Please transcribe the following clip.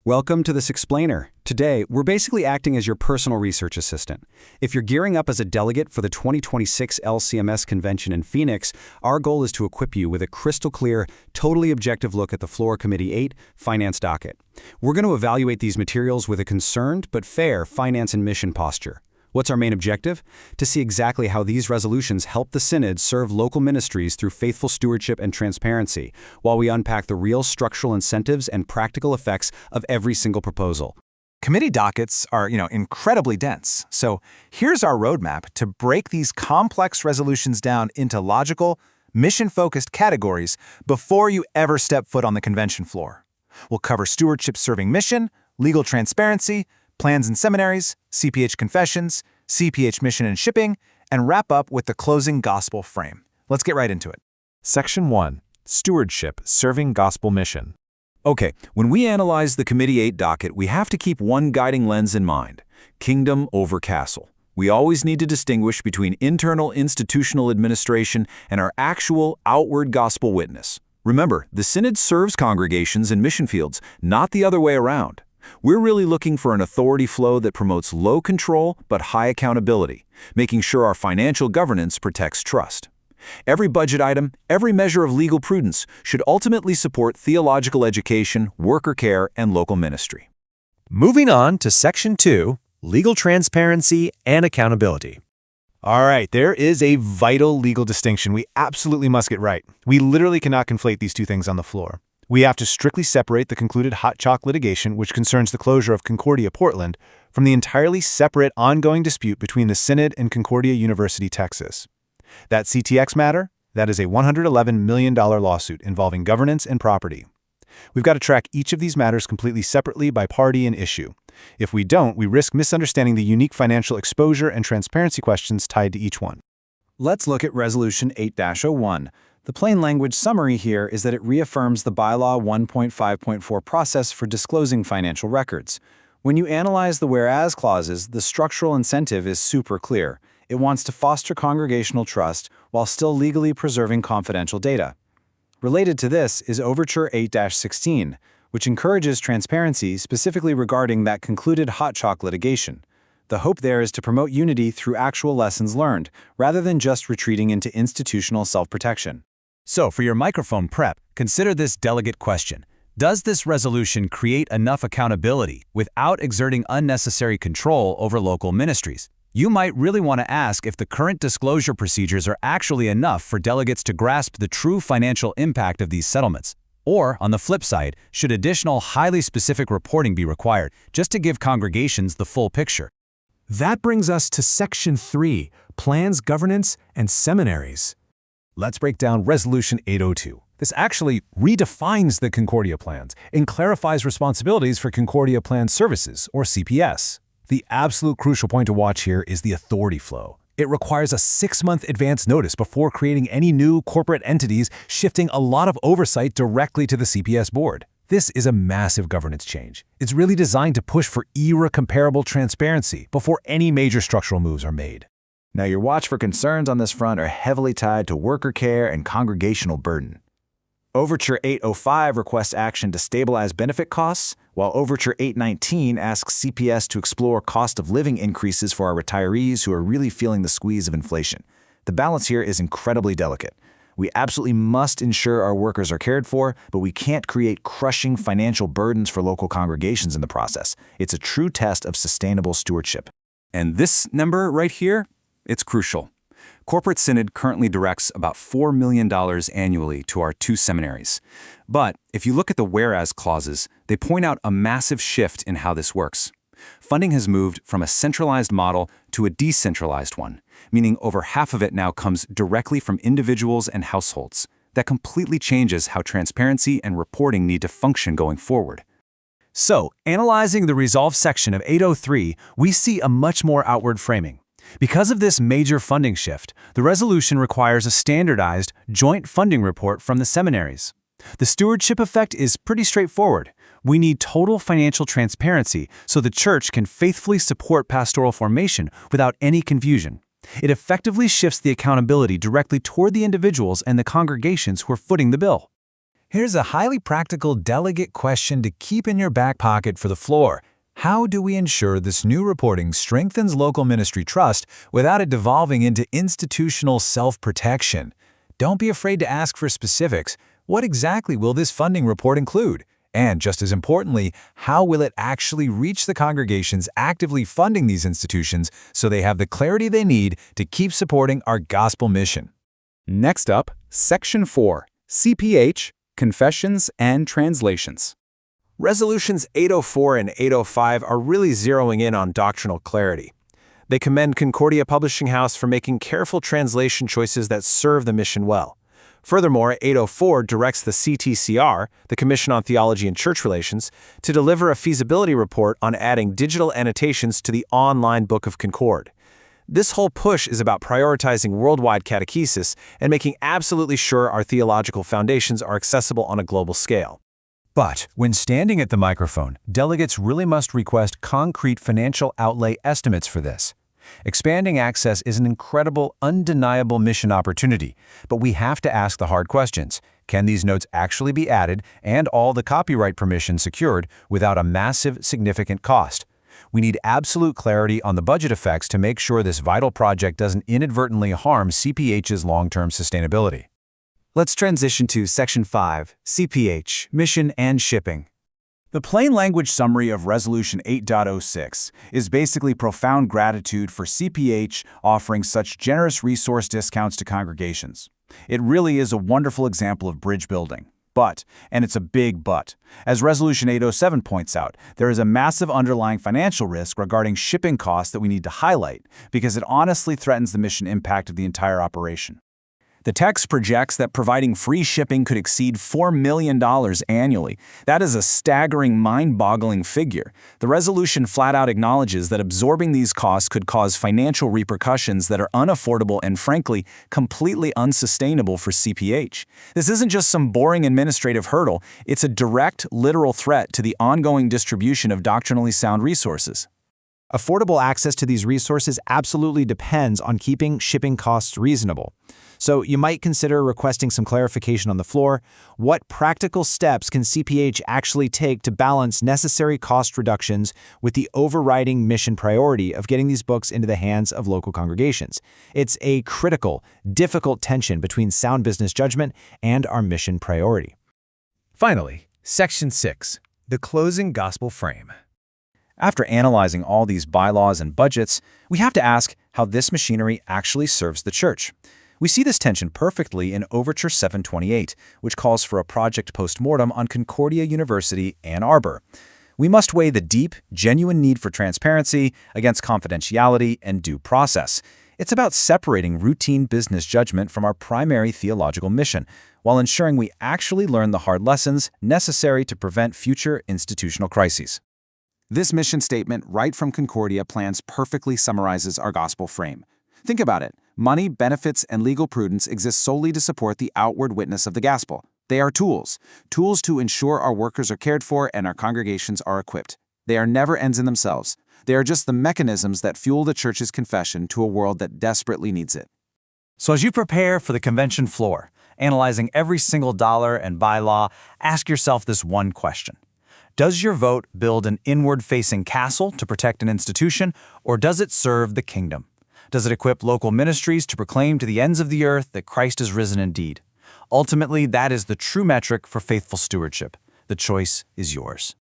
Welcome to this explainer. Today, we're basically acting as your personal research assistant. If you're gearing up as a delegate for the 2026 LCMS Convention in Phoenix, our goal is to equip you with a crystal clear, totally objective look at the Floor Committee 8 Finance Docket. We're going to evaluate these materials with a concerned but fair finance and mission posture. What's our main objective? To see exactly how these resolutions help the Synod serve local ministries through faithful stewardship and transparency, while we unpack the real structural incentives and practical effects of every single proposal. Committee dockets are, incredibly dense. So here's our roadmap to break these complex resolutions down into logical, mission-focused categories before you ever step foot on the convention floor. We'll cover stewardship serving mission, legal transparency, plans and seminaries, CPH confessions, CPH mission and shipping, and wrap up with the closing gospel frame. Let's get right into it. Section 1. Stewardship Serving Gospel Mission. Okay, when we analyze the Committee 8 docket, we have to keep one guiding lens in mind: kingdom over castle. We always need to distinguish between internal institutional administration and our actual outward gospel witness. Remember, the Synod serves congregations and mission fields, not the other way around. We're really looking for an authority flow that promotes low control but high accountability, making sure our financial governance protects trust. Every budget item, every measure of legal prudence should ultimately support theological education, worker care, and local ministry. Moving on to Section 2, Legal Transparency and Accountability. All right, there is a vital legal distinction we absolutely must get right. We literally cannot conflate these two things on the floor. We have to strictly separate the concluded hot chalk litigation, which concerns the closure of Concordia Portland, from the entirely separate ongoing dispute between the Synod and Concordia University, Texas. That CTX matter, that is a $111 million lawsuit involving governance and property. We've got to track each of these matters completely separately by party and issue. If we don't, we risk misunderstanding the unique financial exposure and transparency questions tied to each one. Let's look at Resolution 8-01. The plain language summary here is that it reaffirms the bylaw 1.5.4 process for disclosing financial records. When you analyze the whereas clauses, the structural incentive is super clear. It wants to foster congregational trust while still legally preserving confidential data. Related to this is Overture 8-16, which encourages transparency specifically regarding that concluded hot chalk litigation. The hope there is to promote unity through actual lessons learned, rather than just retreating into institutional self-protection. So, for your microphone prep, consider this delegate question. Does this resolution create enough accountability without exerting unnecessary control over local ministries? You might really want to ask if the current disclosure procedures are actually enough for delegates to grasp the true financial impact of these settlements. Or, on the flip side, should additional highly specific reporting be required just to give congregations the full picture? That brings us to Section 3, Plans, Governance, and Seminaries. Let's break down Resolution 802. This actually redefines the Concordia plans and clarifies responsibilities for Concordia Plan Services, or CPS. The absolute crucial point to watch here is the authority flow. It requires a 6-month advance notice before creating any new corporate entities, shifting a lot of oversight directly to the CPS board. This is a massive governance change. It's really designed to push for era-comparable transparency before any major structural moves are made. Now, your watch for concerns on this front are heavily tied to worker care and congregational burden. Overture 805 requests action to stabilize benefit costs, while Overture 819 asks CPS to explore cost of living increases for our retirees who are really feeling the squeeze of inflation. The balance here is incredibly delicate. We absolutely must ensure our workers are cared for, but we can't create crushing financial burdens for local congregations in the process. It's a true test of sustainable stewardship. And this number right here? It's crucial. Corporate Synod currently directs about $4 million annually to our 2 seminaries. But if you look at the whereas clauses, they point out a massive shift in how this works. Funding has moved from a centralized model to a decentralized one, meaning over half of it now comes directly from individuals and households. That completely changes how transparency and reporting need to function going forward. So, analyzing the Resolve section of 803, we see a much more outward framing. Because of this major funding shift, the resolution requires a standardized, joint funding report from the seminaries. The stewardship effect is pretty straightforward. We need total financial transparency so the church can faithfully support pastoral formation without any confusion. It effectively shifts the accountability directly toward the individuals and the congregations who are footing the bill. Here's a highly practical delegate question to keep in your back pocket for the floor. How do we ensure this new reporting strengthens local ministry trust without it devolving into institutional self-protection? Don't be afraid to ask for specifics. What exactly will this funding report include? And just as importantly, how will it actually reach the congregations actively funding these institutions so they have the clarity they need to keep supporting our gospel mission? Next up, Section 4, CPH, Confessions and Translations. Resolutions 804 and 805 are really zeroing in on doctrinal clarity. They commend Concordia Publishing House for making careful translation choices that serve the mission well. Furthermore, 804 directs the CTCR, the Commission on Theology and Church Relations, to deliver a feasibility report on adding digital annotations to the online Book of Concord. This whole push is about prioritizing worldwide catechesis and making absolutely sure our theological foundations are accessible on a global scale. But when standing at the microphone, delegates really must request concrete financial outlay estimates for this. Expanding access is an incredible, undeniable mission opportunity, but we have to ask the hard questions. Can these notes actually be added and all the copyright permission secured without a massive, significant cost? We need absolute clarity on the budget effects to make sure this vital project doesn't inadvertently harm CPH's long-term sustainability. Let's transition to Section 5, CPH, Mission and Shipping. The plain language summary of Resolution 8.06 is basically profound gratitude for CPH offering such generous resource discounts to congregations. It really is a wonderful example of bridge building. But, and it's a big but, as Resolution 807 points out, there is a massive underlying financial risk regarding shipping costs that we need to highlight because it honestly threatens the mission impact of the entire operation. The text projects that providing free shipping could exceed $4 million annually. That is a staggering, mind-boggling figure. The resolution flat-out acknowledges that absorbing these costs could cause financial repercussions that are unaffordable and, frankly, completely unsustainable for CPH. This isn't just some boring administrative hurdle, it's a direct, literal threat to the ongoing distribution of doctrinally sound resources. Affordable access to these resources absolutely depends on keeping shipping costs reasonable. So you might consider requesting some clarification on the floor. What practical steps can CPH actually take to balance necessary cost reductions with the overriding mission priority of getting these books into the hands of local congregations? It's a critical, difficult tension between sound business judgment and our mission priority. Finally, Section 6, the closing gospel frame. After analyzing all these bylaws and budgets, we have to ask how this machinery actually serves the church. We see this tension perfectly in Overture 728, which calls for a project post-mortem on Concordia University, Ann Arbor. We must weigh the deep, genuine need for transparency against confidentiality and due process. It's about separating routine business judgment from our primary theological mission, while ensuring we actually learn the hard lessons necessary to prevent future institutional crises. This mission statement, right from Concordia Plans, perfectly summarizes our gospel frame. Think about it. Money, benefits, and legal prudence exist solely to support the outward witness of the gospel. They are tools to ensure our workers are cared for and our congregations are equipped. They are never ends in themselves. They are just the mechanisms that fuel the church's confession to a world that desperately needs it. So as you prepare for the convention floor, analyzing every single dollar and bylaw, ask yourself this one question. Does your vote build an inward-facing castle to protect an institution, or does it serve the kingdom? Does it equip local ministries to proclaim to the ends of the earth that Christ is risen indeed? Ultimately, that is the true metric for faithful stewardship. The choice is yours.